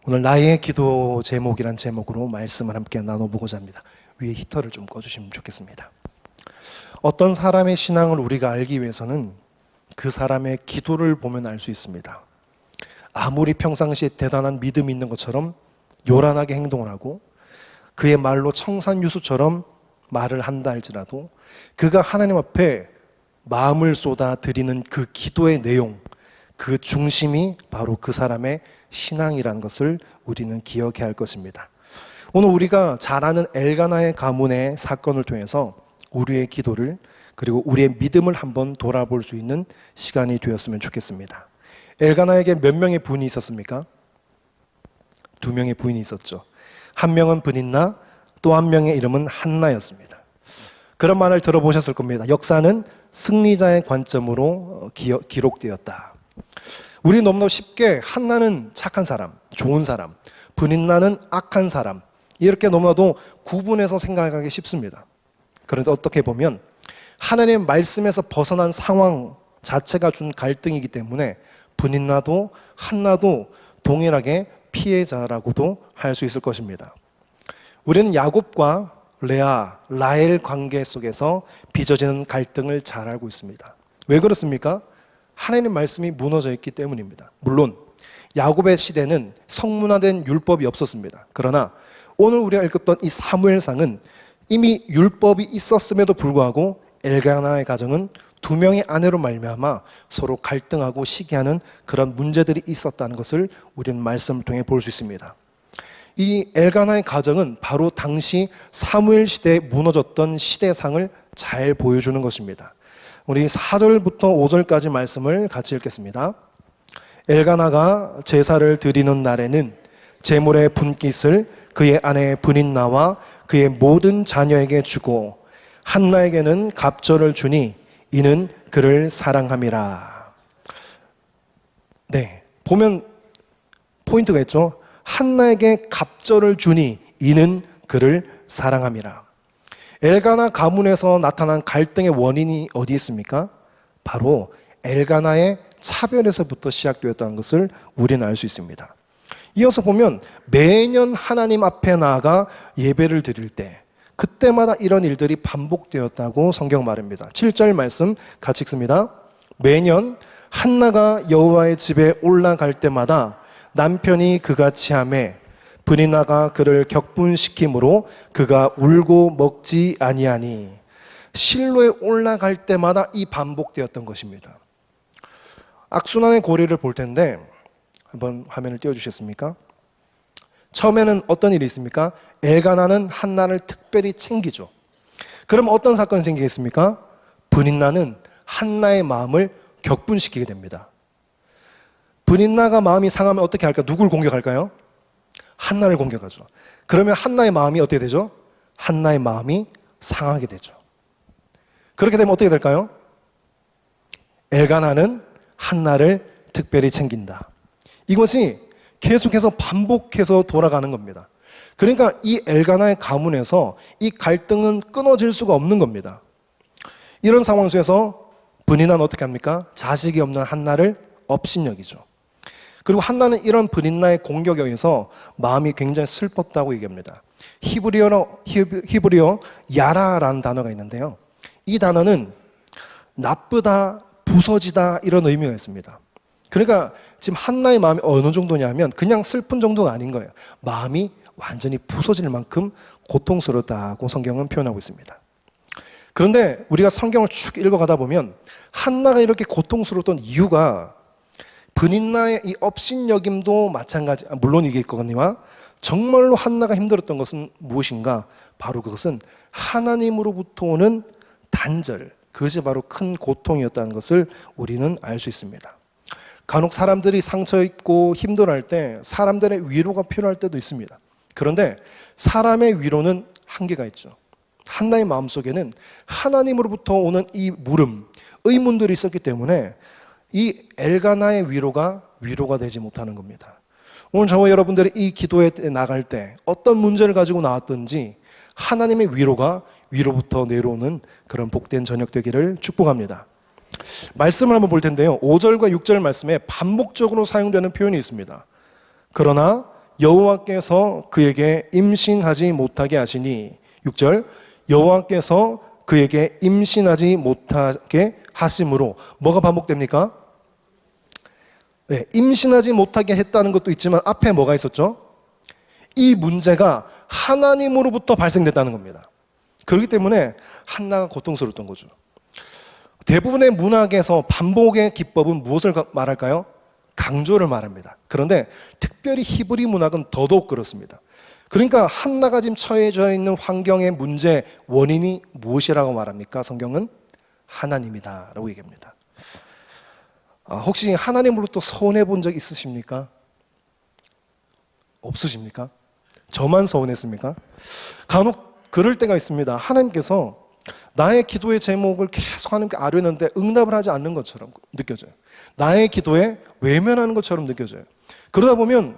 오늘 나의 기도 제목이란 제목으로 말씀을 함께 나눠보고자 합니다. 위에 히터를 좀 꺼주시면 좋겠습니다. 어떤 사람의 신앙을 우리가 알기 위해서는 그 사람의 기도를 보면 알 수 있습니다. 아무리 평상시에 대단한 믿음이 있는 것처럼 요란하게 행동을 하고 그의 말로 청산유수처럼 말을 한다 할지라도 그가 하나님 앞에 마음을 쏟아 드리는 그 기도의 내용, 그 중심이 바로 그 사람의 신앙이라는 것을 우리는 기억해야 할 것입니다. 오늘 우리가 잘 아는 엘가나의 가문의 사건을 통해서 우리의 기도를 그리고 우리의 믿음을 한번 돌아볼 수 있는 시간이 되었으면 좋겠습니다. 엘가나에게 몇 명의 부인이 있었습니까? 2명의 부인이 있었죠. 한 명은 브닌나, 또 한 명의 이름은 한나였습니다. 그런 말을 들어보셨을 겁니다. 역사는 승리자의 관점으로 기록되었다. 우리 너무나 쉽게 한나는 착한 사람, 좋은 사람, 브닌나는 악한 사람, 이렇게 너무나도 구분해서 생각하기 쉽습니다. 그런데 어떻게 보면 하나님의 말씀에서 벗어난 상황 자체가 준 갈등이기 때문에 브닌나도 한나도 동일하게 피해자라고도 할 수 있을 것입니다. 우리는 야곱과 레아, 라헬 관계 속에서 빚어지는 갈등을 잘 알고 있습니다. 왜 그렇습니까? 하나님의 말씀이 무너져 있기 때문입니다. 물론 야곱의 시대는 성문화된 율법이 없었습니다. 그러나 오늘 우리가 읽었던 이 사무엘상은 이미 율법이 있었음에도 불구하고 엘가나의 가정은 2명의 아내로 말미암아 서로 갈등하고 시기하는 그런 문제들이 있었다는 것을 우리는 말씀을 통해 볼 수 있습니다. 이 엘가나의 가정은 바로 당시 사무엘 시대에 무너졌던 시대상을 잘 보여주는 것입니다. 우리 4절부터 5절까지 말씀을 같이 읽겠습니다. 엘가나가 제사를 드리는 날에는 제물의 분깃을 그의 아내 브닌나와 그의 모든 자녀에게 주고 한나에게는 갑절을 주니 이는 그를 사랑함이라. 네, 보면 포인트가 있죠. 한나에게 갑절을 주니 이는 그를 사랑함이라. 엘가나 가문에서 나타난 갈등의 원인이 어디 있습니까? 바로 엘가나의 차별에서부터 시작되었다는 것을 우리는 알 수 있습니다. 이어서 보면 매년 하나님 앞에 나아가 예배를 드릴 때 그때마다 이런 일들이 반복되었다고 성경 말합니다. 7절 말씀 같이 읽습니다. 매년 한나가 여호와의 집에 올라갈 때마다 남편이 그같이 하매 브니나가 그를 격분시키므로 그가 울고 먹지 아니하니. 실로에 올라갈 때마다 이 반복되었던 것입니다. 악순환의 고리를 볼 텐데 한번 화면을 띄워주시겠습니까? 처음에는 어떤 일이 있습니까? 엘가나는 한나를 특별히 챙기죠. 그럼 어떤 사건이 생기겠습니까? 브닌나는 한나의 마음을 격분시키게 됩니다. 브닌나가 마음이 상하면 어떻게 할까? 누굴 공격할까요? 한나를 공격하죠. 그러면 한나의 마음이 어떻게 되죠? 한나의 마음이 상하게 되죠. 그렇게 되면 어떻게 될까요? 엘가나는 한나를 특별히 챙긴다. 이것이 계속해서 반복해서 돌아가는 겁니다. 그러니까 이 엘가나의 가문에서 이 갈등은 끊어질 수가 없는 겁니다. 이런 상황 속에서 브닌나는 어떻게 합니까? 자식이 없는 한나를 업신여기죠. 그리고 한나는 이런 브닌나의 공격에 의해서 마음이 굉장히 슬펐다고 얘기합니다. 히브리어 야라라는 단어가 있는데요. 이 단어는 나쁘다, 부서지다 이런 의미가 있습니다. 그러니까 지금 한나의 마음이 어느 정도냐면 그냥 슬픈 정도가 아닌 거예요. 마음이 완전히 부서질 만큼 고통스럽다고 성경은 표현하고 있습니다. 그런데 우리가 성경을 쭉 읽어가다 보면 한나가 이렇게 고통스러웠던 이유가 브닌나의 이 업신여김도 마찬가지, 물론 이게 있거니와 정말로 한나가 힘들었던 것은 무엇인가? 바로 그것은 하나님으로부터 오는 단절, 그것이 바로 큰 고통이었다는 것을 우리는 알 수 있습니다. 간혹 사람들이 상처 입고 힘들어할 때 사람들의 위로가 필요할 때도 있습니다. 그런데 사람의 위로는 한계가 있죠. 한나의 마음속에는 하나님으로부터 오는 이 물음, 의문들이 있었기 때문에 이 엘가나의 위로가 되지 못하는 겁니다. 오늘 저와 여러분들이 이 기도에 나갈 때 어떤 문제를 가지고 나왔든지 하나님의 위로부터 내려오는 그런 복된 저녁 되기를 축복합니다. 말씀을 한번 볼 텐데요. 5절과 6절 말씀에 반복적으로 사용되는 표현이 있습니다. 그러나 여호와께서 그에게 임신하지 못하게 하시니 6절 여호와께서 그에게 임신하지 못하게 하심으로 뭐가 반복됩니까? 네, 임신하지 못하게 했다는 것도 있지만 앞에 뭐가 있었죠? 이 문제가 하나님으로부터 발생됐다는 겁니다. 그렇기 때문에 한나가 고통스러웠던 거죠. 대부분의 문학에서 반복의 기법은 무엇을 말할까요? 강조를 말합니다. 그런데 특별히 히브리 문학은 더더욱 그렇습니다. 그러니까 한나가 지금 처해져 있는 환경의 문제 원인이 무엇이라고 말합니까? 성경은 하나님이다 라고 얘기합니다. 혹시 하나님으로부터 서운해 본 적 있으십니까? 없으십니까? 저만 서운했습니까? 간혹 그럴 때가 있습니다. 하나님께서 나의 기도의 제목을 계속 하나님께 아뢰는데 응답을 하지 않는 것처럼 느껴져요. 나의 기도에 외면하는 것처럼 느껴져요. 그러다 보면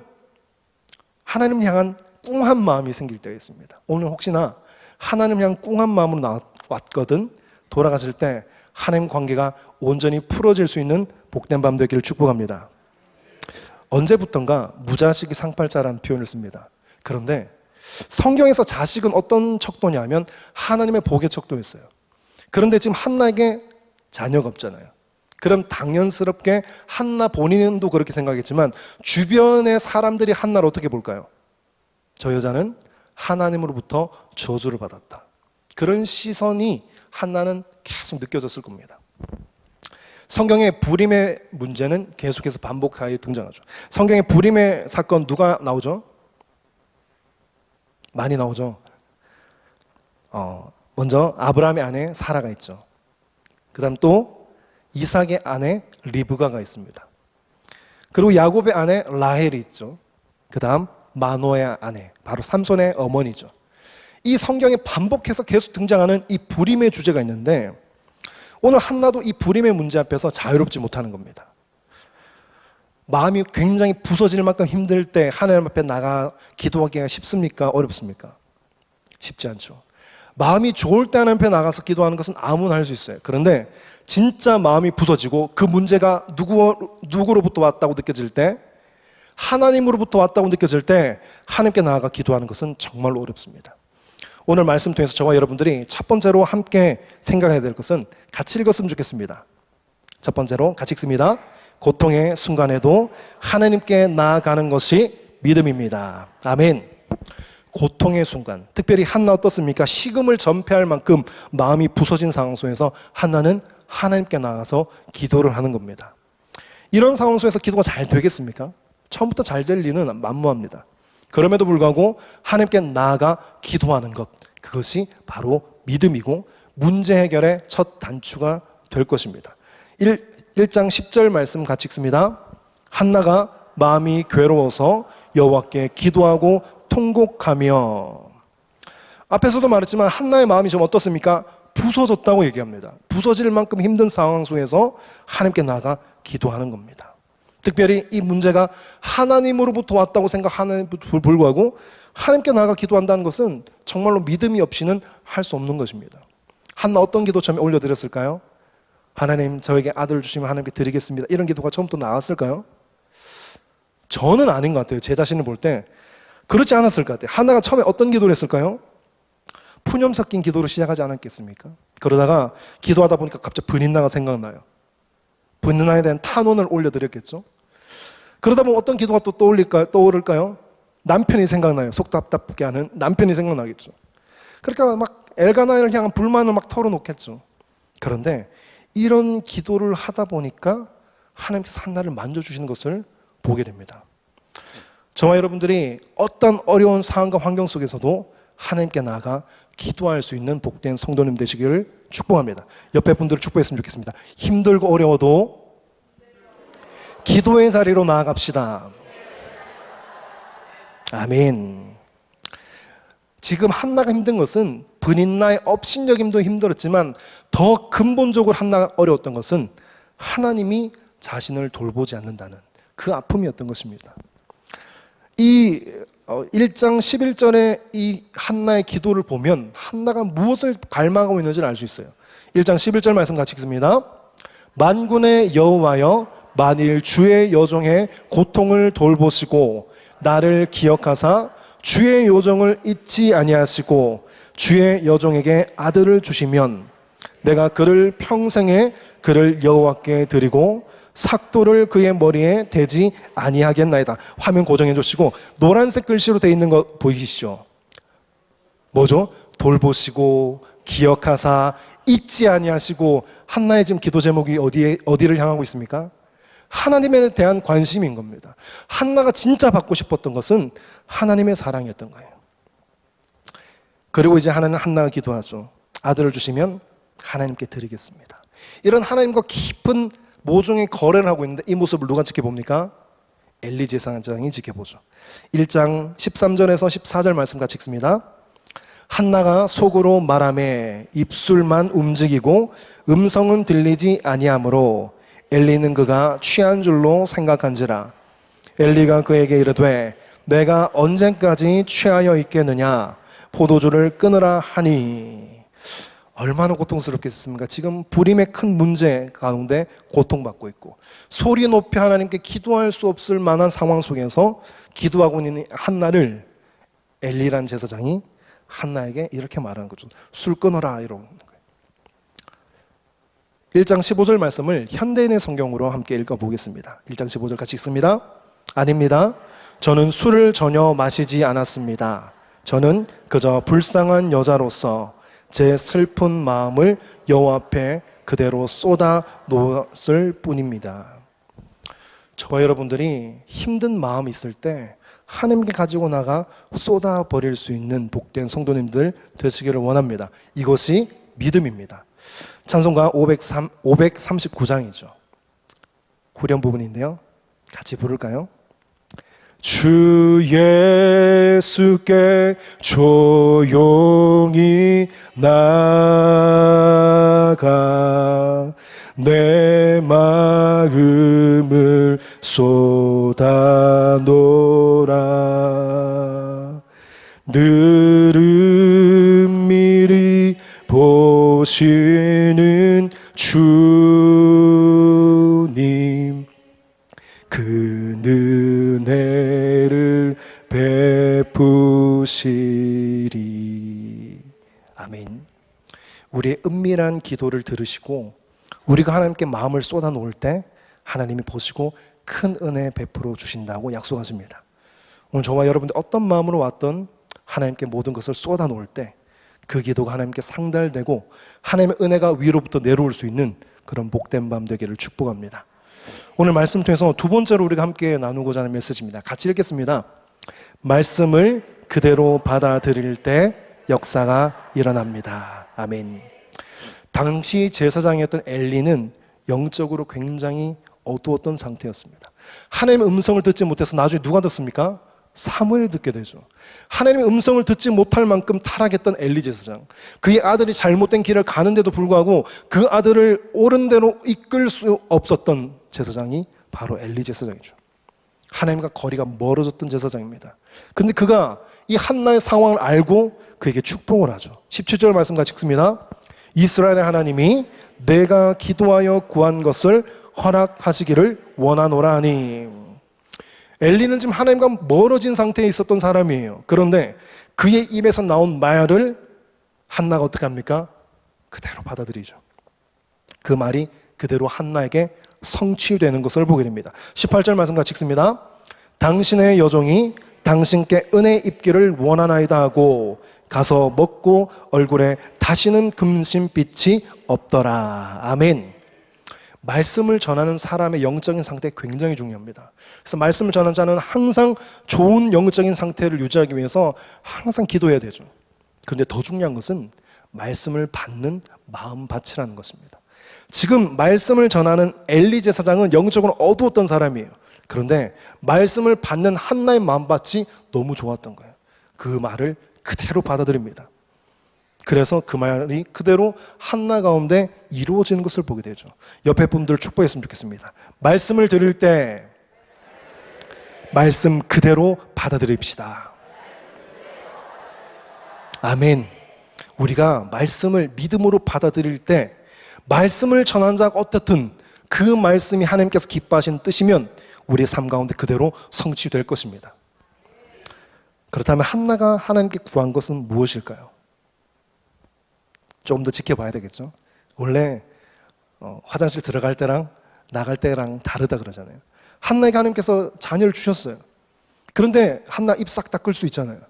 하나님 향한 꿍한 마음이 생길 때가 있습니다. 오늘 혹시나 하나님 향한 꿍한 마음으로 왔거든 돌아가실 때 하나님 관계가 온전히 풀어질 수 있는 복된 밤 되기를 축복합니다. 언제부턴가 무자식이 상팔자라는 표현을 씁니다. 그런데 성경에서 자식은 어떤 척도냐면 하나님의 복의 척도였어요. 그런데 지금 한나에게 자녀가 없잖아요. 그럼 당연스럽게 한나 본인도 그렇게 생각했지만 주변의 사람들이 한나를 어떻게 볼까요? 저 여자는 하나님으로부터 저주를 받았다. 그런 시선이 한나는 계속 느껴졌을 겁니다. 성경의 불임의 문제는 계속해서 반복하여 등장하죠. 성경의 불임의 사건 누가 나오죠? 많이 나오죠. 먼저 아브라함의 아내 사라가 있죠. 그 다음 또 이삭의 아내 리브가가 있습니다. 그리고 야곱의 아내 라헬이 있죠. 그 다음 마노의 아내, 바로 삼손의 어머니죠. 이 성경에 반복해서 계속 등장하는 이 불임의 주제가 있는데 오늘 한나도 이 불임의 문제 앞에서 자유롭지 못하는 겁니다. 마음이 굉장히 부서질 만큼 힘들 때 하나님 앞에 나가 기도하기가 쉽습니까? 어렵습니까? 쉽지 않죠. 마음이 좋을 때 하나님 앞에 나가서 기도하는 것은 아무나 할 수 있어요. 그런데 진짜 마음이 부서지고 그 문제가 누구로부터 왔다고 느껴질 때, 하나님으로부터 왔다고 느껴질 때 하나님께 나아가 기도하는 것은 정말로 어렵습니다. 오늘 말씀 통해서 저와 여러분들이 첫 번째로 함께 생각해야 될 것은 같이 읽었으면 좋겠습니다. 첫 번째로 같이 읽습니다. 고통의 순간에도 하나님께 나아가는 것이 믿음입니다. 아멘. 고통의 순간, 특별히 한나 어떻습니까? 식음을 전폐할 만큼 마음이 부서진 상황 속에서 한나는 하나님께 나아가서 기도를 하는 겁니다. 이런 상황 속에서 기도가 잘 되겠습니까? 처음부터 잘 될 리는 만무합니다. 그럼에도 불구하고 하나님께 나아가 기도하는 것, 그것이 바로 믿음이고 문제 해결의 첫 단추가 될 것입니다. 1장 10절 말씀 같이 읽습니다. 한나가 마음이 괴로워서 여호와께 기도하고 통곡하며. 앞에서도 말했지만 한나의 마음이 좀 어떻습니까? 부서졌다고 얘기합니다. 부서질 만큼 힘든 상황 속에서 하나님께 나아가 기도하는 겁니다. 특별히 이 문제가 하나님으로부터 왔다고 생각하는 불구하고 하나님께 나아가 기도한다는 것은 정말로 믿음이 없이는 할 수 없는 것입니다. 한나 어떤 기도 처음에 올려드렸을까요? 하나님 저에게 아들을 주시면 하나님께 드리겠습니다. 이런 기도가 처음부터 나왔을까요? 저는 아닌 것 같아요. 제 자신을 볼 때 그렇지 않았을 것 같아요. 한나가 처음에 어떤 기도를 했을까요? 푸념 섞인 기도로 시작하지 않았겠습니까? 그러다가 기도하다 보니까 갑자기 브닌나가 생각나요. 브닌나에 대한 탄원을 올려드렸겠죠. 그러다 보면 어떤 기도가 또 떠오를까요? 남편이 생각나요. 속 답답게 하는 남편이 생각나겠죠. 그러니까 막 엘가나를 향한 불만을 막 털어놓겠죠. 그런데 이런 기도를 하다 보니까 하나님께서 한나를 만져주시는 것을 보게 됩니다. 저와 여러분들이 어떤 어려운 상황과 환경 속에서도 하나님께 나아가 기도할 수 있는 복된 성도님 되시기를 축복합니다. 옆에 분들을 축복했으면 좋겠습니다. 힘들고 어려워도 기도의 자리로 나아갑시다. 아멘. 지금 한나가 힘든 것은 브닌나의 업신여김도 힘들었지만 더 근본적으로 한나가 어려웠던 것은 하나님이 자신을 돌보지 않는다는 그 아픔이었던 것입니다. 이 1장 11절의 이 한나의 기도를 보면 한나가 무엇을 갈망하고 있는지를 알 수 있어요. 1장 11절 말씀 같이 읽습니다. 만군의 여호와여 만일 주의 여종의 고통을 돌보시고 나를 기억하사 주의 요정을 잊지 아니하시고 주의 여종에게 아들을 주시면 내가 그를 평생에 그를 여호와께 드리고 삭도를 그의 머리에 대지 아니하겠나이다. 화면 고정해 주시고 노란색 글씨로 되어 있는 거 보이시죠? 뭐죠? 돌보시고 기억하사 잊지 아니하시고. 한나의 지금 기도 제목이 어디를 향하고 있습니까? 하나님에 대한 관심인 겁니다. 한나가 진짜 받고 싶었던 것은 하나님의 사랑이었던 거예요. 그리고 이제 한나가 기도하죠. 아들을 주시면 하나님께 드리겠습니다. 이런 하나님과 깊은 모종의 거래를 하고 있는데 이 모습을 누가 지켜봅니까? 엘리 제사장이 지켜보죠. 1장 13절에서 14절 말씀 같이 읽습니다. 한나가 속으로 말하며 입술만 움직이고 음성은 들리지 아니하므로 엘리는 그가 취한 줄로 생각한지라. 엘리가 그에게 이르되 내가 언제까지 취하여 있겠느냐, 포도주를 끊으라 하니. 얼마나 고통스럽겠습니까? 지금 불임의 큰 문제 가운데 고통받고 있고 소리 높이 하나님께 기도할 수 없을 만한 상황 속에서 기도하고 있는 한나를 엘리란 제사장이 한나에게 이렇게 말하는 거죠. 술 끊어라, 이러는 거예요. 1장 15절 말씀을 현대인의 성경으로 함께 읽어보겠습니다. 1장 15절 같이 읽습니다. 아닙니다. 저는 술을 전혀 마시지 않았습니다. 저는 그저 불쌍한 여자로서 제 슬픈 마음을 여호와 앞에 그대로 쏟아 놓았을 뿐입니다. 저와 여러분들이 힘든 마음이 있을 때 하나님께 가지고 나가 쏟아 버릴 수 있는 복된 성도님들 되시기를 원합니다. 이것이 믿음입니다. 찬송가 539장이죠. 후렴 부분인데요. 같이 부를까요? 주 예수께 조용히 나가 내 마음을 쏟아놓으라. 늘 은밀히 보시는 주님, 그 은혜를 베푸시리. 아멘. 우리의 은밀한 기도를 들으시고 우리가 하나님께 마음을 쏟아놓을 때 하나님이 보시고 큰 은혜 베풀어 주신다고 약속하십니다. 오늘 저와 여러분들 어떤 마음으로 왔던 하나님께 모든 것을 쏟아놓을 때 그 기도가 하나님께 상달되고 하나님의 은혜가 위로부터 내려올 수 있는 그런 복된 밤 되기를 축복합니다. 오늘 말씀 통해서 두 번째로 우리가 함께 나누고자 하는 메시지입니다. 같이 읽겠습니다. 말씀을 그대로 받아들일 때 역사가 일어납니다. 아멘. 당시 제사장이었던 엘리는 영적으로 굉장히 어두웠던 상태였습니다. 하나님의 음성을 듣지 못해서 나중에 누가 듣습니까? 사무엘이 듣게 되죠. 하나님의 음성을 듣지 못할 만큼 타락했던 엘리 제사장, 그의 아들이 잘못된 길을 가는데도 불구하고 그 아들을 옳은 대로 이끌 수 없었던 제사장이 바로 엘리 제사장이죠. 하나님과 거리가 멀어졌던 제사장입니다. 근데 그가 이 한나의 상황을 알고 그에게 축복을 하죠. 17절 말씀 같이 읽습니다. 이스라엘의 하나님이 내가 기도하여 구한 것을 허락하시기를 원하노라 하니. 엘리는 지금 하나님과 멀어진 상태에 있었던 사람이에요. 그런데 그의 입에서 나온 말을 한나가 어떻게 합니까? 그대로 받아들이죠. 그 말이 그대로 한나에게 성취되는 것을 보게 됩니다. 18절 말씀 같이 읽습니다. 당신의 여종이 당신께 은혜 입기를 원하나이다 하고 가서 먹고 얼굴에 다시는 금신빛이 없더라. 아멘. 말씀을 전하는 사람의 영적인 상태 굉장히 중요합니다. 그래서 말씀을 전하는 자는 항상 좋은 영적인 상태를 유지하기 위해서 항상 기도해야 되죠. 그런데 더 중요한 것은 말씀을 받는 마음밭이라는 것입니다. 지금 말씀을 전하는 엘리 제사장은 영적으로 어두웠던 사람이에요. 그런데 말씀을 받는 한나의 마음밭이 너무 좋았던 거예요. 그 말을 그대로 받아들입니다. 그래서 그 말이 그대로 한나 가운데 이루어지는 것을 보게 되죠. 옆에 분들을 축복했으면 좋겠습니다. 말씀을 들을 때 말씀 그대로 받아들입시다. 아멘. 우리가 말씀을 믿음으로 받아들일 때 말씀을 전한 자가 어떻든 그 말씀이 하나님께서 기뻐하시는 뜻이면 우리의 삶 가운데 그대로 성취될 것입니다. 그렇다면 한나가 하나님께 구한 것은 무엇일까요? 좀 더 지켜봐야 되겠죠. 원래 화장실 들어갈 때랑 나갈 때랑 다르다 그러잖아요. 한나에게 하나님께서 자녀를 주셨어요. 그런데 한나 입 싹 닦을 수 있잖아요.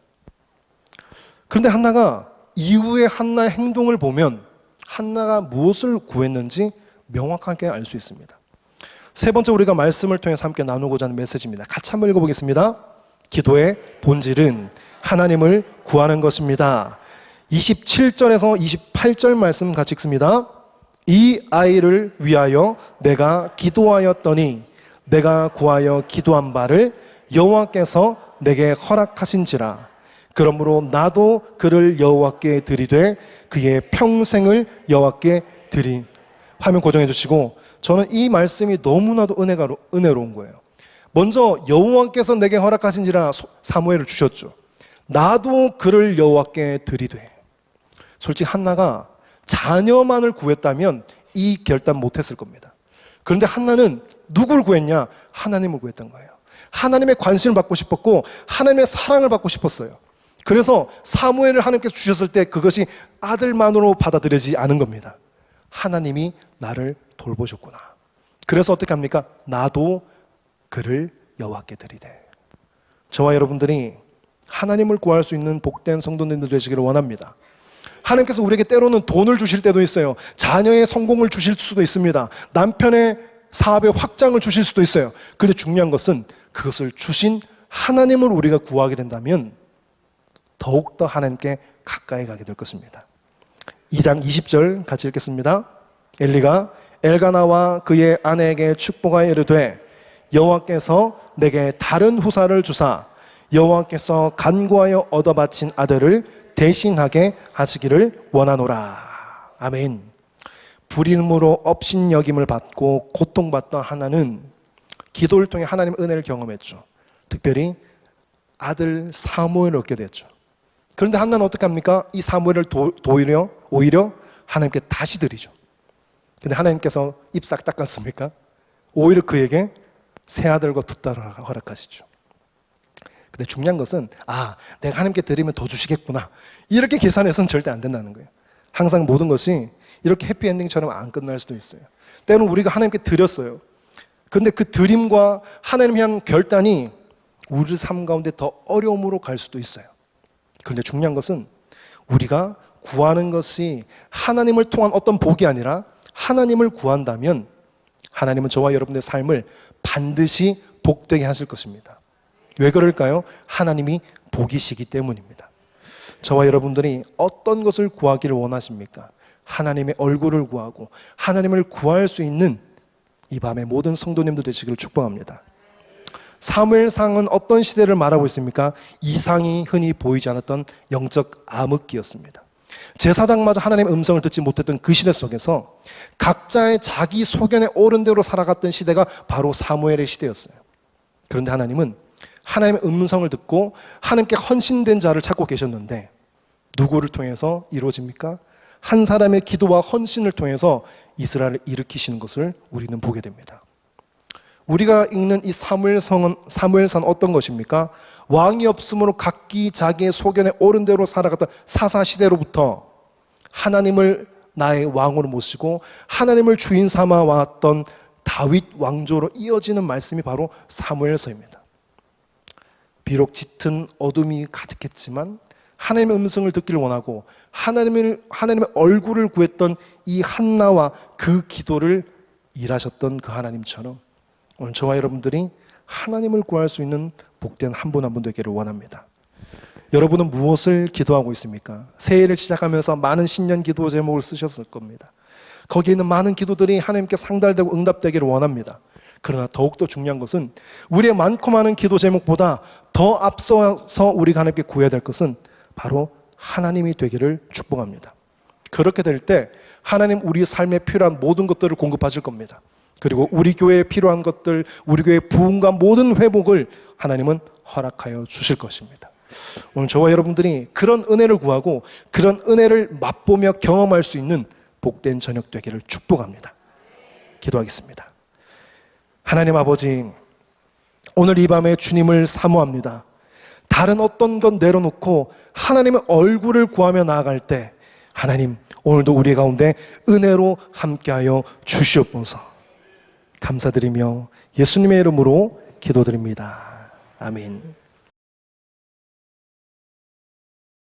그런데 한나가 이후에 한나의 행동을 보면 한나가 무엇을 구했는지 명확하게 알 수 있습니다. 세 번째 우리가 말씀을 통해서 함께 나누고자 하는 메시지입니다. 같이 한번 읽어보겠습니다. 기도의 본질은 하나님을 구하는 것입니다. 27절에서 28절 말씀 같이 읽습니다. 이 아이를 위하여 내가 기도하였더니 내가 구하여 기도한 바를 여호와께서 내게 허락하신지라. 그러므로 나도 그를 여호와께 드리되 그의 평생을 여호와께 드리. 화면 고정해 주시고, 저는 이 말씀이 너무나도 은혜로운 거예요. 먼저 여호와께서 내게 허락하신지라 사무엘을 주셨죠. 나도 그를 여호와께 드리되. 솔직히 한나가 자녀만을 구했다면 이 결단 못했을 겁니다. 그런데 한나는 누굴 구했냐? 하나님을 구했던 거예요. 하나님의 관심을 받고 싶었고 하나님의 사랑을 받고 싶었어요. 그래서 사무엘을 하나님께서 주셨을 때 그것이 아들만으로 받아들여지지 않은 겁니다. 하나님이 나를 돌보셨구나. 그래서 어떻게 합니까? 나도 그를 여호와께 드리되. 저와 여러분들이 하나님을 구할 수 있는 복된 성도님들 되시기를 원합니다. 하나님께서 우리에게 때로는 돈을 주실 때도 있어요. 자녀의 성공을 주실 수도 있습니다. 남편의 사업의 확장을 주실 수도 있어요. 그런데 중요한 것은 그것을 주신 하나님을 우리가 구하게 된다면 더욱더 하나님께 가까이 가게 될 것입니다. 2장 20절 같이 읽겠습니다. 엘리가 엘가나와 그의 아내에게 축복하여 이르되 여호와께서 내게 다른 후사를 주사 여호와께서 간구하여 얻어 바친 아들을 대신하게 하시기를 원하노라. 아멘. 불임으로 업신여김을 받고 고통받던 하나는 기도를 통해 하나님의 은혜를 경험했죠. 특별히 아들 사무엘을 얻게 됐죠. 그런데 한나는 어떻게 합니까? 이 사무엘을 오히려 하나님께 다시 드리죠. 근데 하나님께서 입 싹 닦았습니까? 오히려 그에게 새 아들과 두 딸을 허락하시죠. 근데 중요한 것은 내가 하나님께 드리면 더 주시겠구나, 이렇게 계산해서는 절대 안 된다는 거예요. 항상 모든 것이 이렇게 해피엔딩처럼 안 끝날 수도 있어요. 때로는 우리가 하나님께 드렸어요. 근데 그 드림과 하나님을 향한 결단이 우리 삶 가운데 더 어려움으로 갈 수도 있어요. 그런데 중요한 것은 우리가 구하는 것이 하나님을 통한 어떤 복이 아니라 하나님을 구한다면 하나님은 저와 여러분의 삶을 반드시 복되게 하실 것입니다. 왜 그럴까요? 하나님이 복이시기 때문입니다. 저와 여러분들이 어떤 것을 구하기를 원하십니까? 하나님의 얼굴을 구하고 하나님을 구할 수 있는 이 밤의 모든 성도님들 되시기를 축복합니다. 사무엘상은 어떤 시대를 말하고 있습니까? 이상이 흔히 보이지 않았던 영적 암흑기였습니다. 제사장마저 하나님의 음성을 듣지 못했던 그 시대 속에서 각자의 자기 소견에 옳은 대로 살아갔던 시대가 바로 사무엘의 시대였어요. 그런데 하나님은 하나님의 음성을 듣고 하나님께 헌신된 자를 찾고 계셨는데 누구를 통해서 이루어집니까? 한 사람의 기도와 헌신을 통해서 이스라엘을 일으키시는 것을 우리는 보게 됩니다. 우리가 읽는 이 사무엘상은 어떤 것입니까? 왕이 없으므로 각기 자기의 소견에 옳은 대로 살아갔던 사사시대로부터 하나님을 나의 왕으로 모시고 하나님을 주인 삼아 왔던 다윗 왕조로 이어지는 말씀이 바로 사무엘서입니다. 비록 짙은 어둠이 가득했지만 하나님의 음성을 듣기를 원하고 하나님의 얼굴을 구했던 이 한나와 그 기도를 일하셨던 그 하나님처럼 오늘 저와 여러분들이 하나님을 구할 수 있는 복된 한 분 한 분 되기를 원합니다. 여러분은 무엇을 기도하고 있습니까? 새해를 시작하면서 많은 신년 기도 제목을 쓰셨을 겁니다. 거기에 있는 많은 기도들이 하나님께 상달되고 응답되기를 원합니다. 그러나 더욱더 중요한 것은 우리의 많고 많은 기도 제목보다 더 앞서서 우리가 하나님께 구해야 될 것은 바로 하나님이 되기를 축복합니다. 그렇게 될 때 하나님 우리 삶에 필요한 모든 것들을 공급하실 겁니다. 그리고 우리 교회에 필요한 것들, 우리 교회의 부흥과 모든 회복을 하나님은 허락하여 주실 것입니다. 오늘 저와 여러분들이 그런 은혜를 구하고 그런 은혜를 맛보며 경험할 수 있는 복된 저녁 되기를 축복합니다. 기도하겠습니다. 하나님 아버지, 오늘 이 밤에 주님을 사모합니다. 다른 어떤 것 내려놓고 하나님의 얼굴을 구하며 나아갈 때 하나님 오늘도 우리 가운데 은혜로 함께하여 주시옵소서. 감사드리며 예수님의 이름으로 기도드립니다. 아멘.